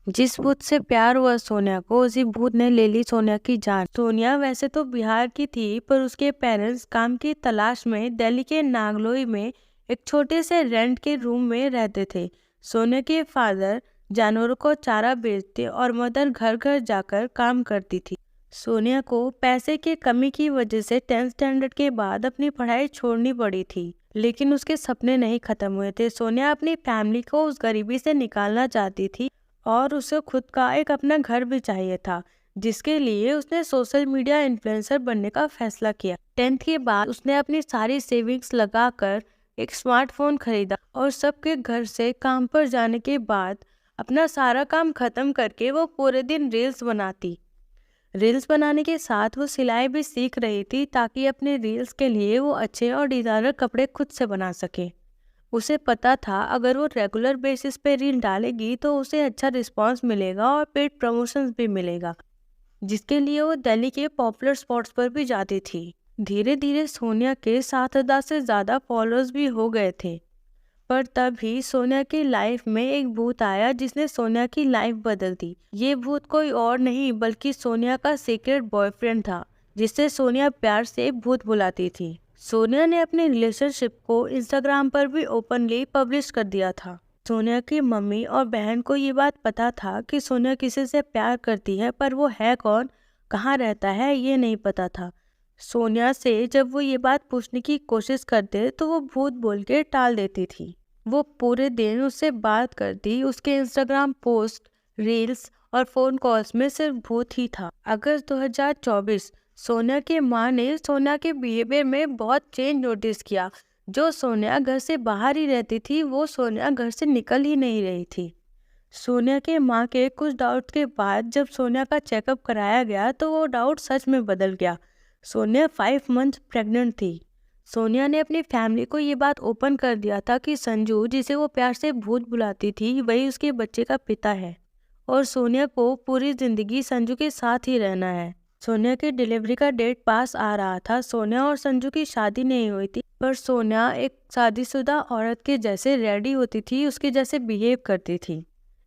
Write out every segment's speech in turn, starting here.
जिस भूत से प्यार हुआ सोनिया को, उसी भूत ने ले ली सोनिया की जान। सोनिया वैसे तो बिहार की थी, पर उसके पेरेंट्स काम की तलाश में दिल्ली के नागलोई में एक छोटे से रेंट के रूम में रहते थे। सोनिया के फादर जानवरों को चारा बेचते और मदर घर घर जाकर काम करती थी। सोनिया को पैसे की कमी की वजह से 10th स्टैंडर्ड के बाद अपनी पढ़ाई छोड़नी पड़ी थी, लेकिन उसके सपने नहीं खत्म हुए थे। सोनिया अपनी फैमिली को उस गरीबी से निकालना चाहती थी और उसे खुद का एक अपना घर भी चाहिए था, जिसके लिए उसने सोशल मीडिया इन्फ्लुएंसर बनने का फैसला किया। 10th के बाद उसने अपनी सारी सेविंग्स लगाकर एक स्मार्टफोन खरीदा और सबके घर से काम पर जाने के बाद अपना सारा काम खत्म करके वो पूरे दिन रील्स बनाती। रील्स बनाने के साथ वो सिलाई भी सीख रही थी, ताकि अपने रील्स के लिए वो अच्छे और डिजाइनर कपड़े खुद से बना सके। उसे पता था अगर वो रेगुलर बेसिस पे रील डालेगी तो उसे अच्छा रिस्पांस मिलेगा और पेड प्रमोशंस भी मिलेगा, जिसके लिए वो दिल्ली के पॉपुलर स्पॉट्स पर भी जाती थी। धीरे धीरे सोनिया के 7,000 से ज़्यादा फॉलोअर्स भी हो गए थे। पर तभी सोनिया की लाइफ में एक भूत आया जिसने सोनिया की लाइफ बदल दी। ये भूत कोई और नहीं बल्कि सोनिया का सीक्रेट बॉयफ्रेंड था, जिससे सोनिया प्यार से भूत बुलाती थी। सोनिया ने अपने रिलेशनशिप को इंस्टाग्राम पर भी ओपनली पब्लिश कर दिया था। सोनिया की मम्मी और बहन को ये बात पता था कि सोनिया किसी से प्यार करती है, पर वो है कौन, कहाँ रहता है, ये नहीं पता था। सोनिया से जब वो ये बात पूछने की कोशिश करते तो वो भूत बोल के टाल देती थी। वो पूरे दिन उससे बात करती, उसके इंस्टाग्राम पोस्ट, रील्स और फोन कॉल्स में सिर्फ भूत ही था। अगस्त 2024 सोनिया की माँ ने सोनिया के बिहेवियर में बहुत चेंज नोटिस किया। जो सोनिया घर से बाहर ही रहती थी, वो सोनिया घर से निकल ही नहीं रही थी। सोनिया के माँ के कुछ डाउट के बाद जब सोनिया का चेकअप कराया गया तो वो डाउट सच में बदल गया। सोनिया 5 मंथ प्रेग्नेंट थी। सोनिया ने अपनी फैमिली को ये बात ओपन कर दिया था कि संजू, जिसे वो प्यार से भूत बुलाती थी, वही उसके बच्चे का पिता है और सोनिया को पूरी जिंदगी संजू के साथ ही रहना है। सोनिया की डिलीवरी का डेट पास आ रहा था। सोनिया और संजू की शादी नहीं हुई थी, पर सोनिया एक शादीशुदा औरत के जैसे रेडी होती थी, उसके जैसे बिहेव करती थी।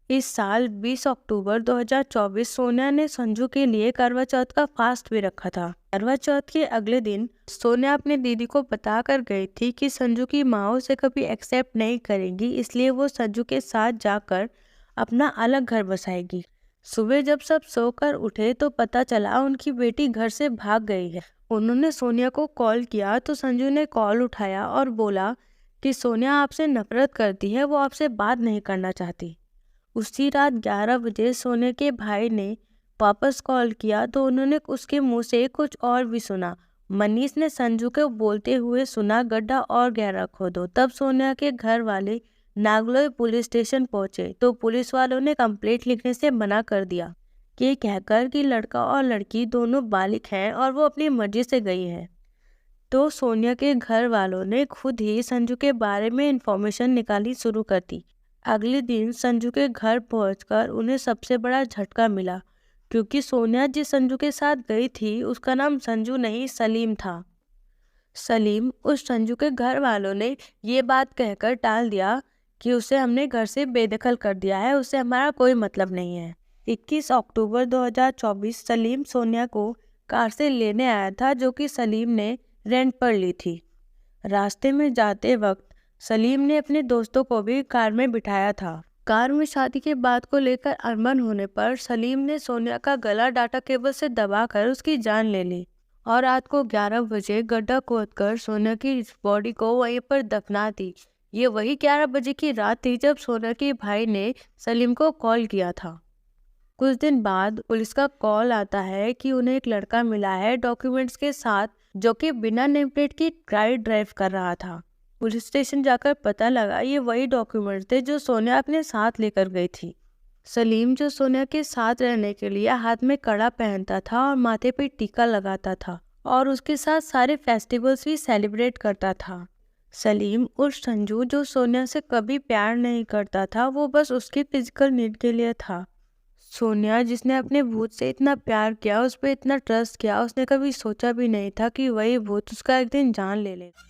इस साल 20 अक्टूबर 2024 सोनिया ने संजू के लिए करवा चौथ का फास्ट भी रखा था। करवा चौथ के अगले दिन सोनिया अपनी दीदी को बता कर गई थी कि संजू की माँ उसे कभी एक्सेप्ट नहीं करेगी, इसलिए वो संजू के साथ जाकर अपना अलग घर बसाएगी। सुबह जब सब सोकर उठे तो पता चला उनकी बेटी घर से भाग गई है। उन्होंने सोनिया को कॉल किया तो संजू ने कॉल उठाया और बोला कि सोनिया आपसे नफरत करती है, वो आपसे बात नहीं करना चाहती। उसी रात 11 बजे सोनिया के भाई ने वापस कॉल किया तो उन्होंने उसके मुंह से कुछ और भी सुना। मनीष ने संजू को बोलते हुए सुना, गड्ढा और गहरा खोदो। तब सोनिया के घर वाले नागलोई पुलिस स्टेशन पहुंचे तो पुलिस वालों ने कंप्लेंट लिखने से मना कर दिया, ये कहकर कि लड़का और लड़की दोनों बालिग हैं और वो अपनी मर्जी से गई है। तो सोनिया के घर वालों ने खुद ही संजू के बारे में इंफॉर्मेशन निकाली शुरू कर दी। अगले दिन संजू के घर पहुंचकर उन्हें सबसे बड़ा झटका मिला, क्योंकि सोनिया जिस संजू के साथ गई थी उसका नाम संजू नहीं सलीम था। सलीम उस संजू के घर वालों ने ये बात कहकर टाल दिया कि उसे हमने घर से बेदखल कर दिया है, उससे हमारा कोई मतलब नहीं है। 21 अक्टूबर 2024 सलीम सोनिया को कार से लेने आया था, जो कि सलीम ने रेंट पर ली थी। रास्ते में जाते वक्त सलीम ने अपने दोस्तों को भी कार में बिठाया था। कार में शादी के बात को लेकर अनबन होने पर सलीम ने सोनिया का गला डाटा केबल से दबाकर उसकी जान ले ली और रात को 11 बजे गड्ढा खोदकर सोनिया की बॉडी को वहीं पर दफना दी। ये वही 11 बजे की रात थी जब सोनिया के भाई ने सलीम को कॉल किया था। कुछ दिन बाद पुलिस का कॉल आता है कि उन्हें एक लड़का मिला है डॉक्यूमेंट्स के साथ, जो कि बिना नेम प्लेट की गाड़ी ड्राइव कर रहा था। पुलिस स्टेशन जाकर पता लगा ये वही डॉक्यूमेंट्स थे जो सोनिया अपने साथ लेकर गई थी। सलीम, जो सोनिया के साथ रहने के लिए हाथ में कड़ा पहनता था और माथे पे टीका लगाता था और उसके साथ सारे फेस्टिवल्स भी सेलिब्रेट करता था। सलीम उस संजू, जो सोनिया से कभी प्यार नहीं करता था, वो बस उसकी फिजिकल नीड के लिए था। सोनिया, जिसने अपने भूत से इतना प्यार किया, उस पर इतना ट्रस्ट किया, उसने कभी सोचा भी नहीं था कि वही भूत उसका एक दिन जान ले लेगा।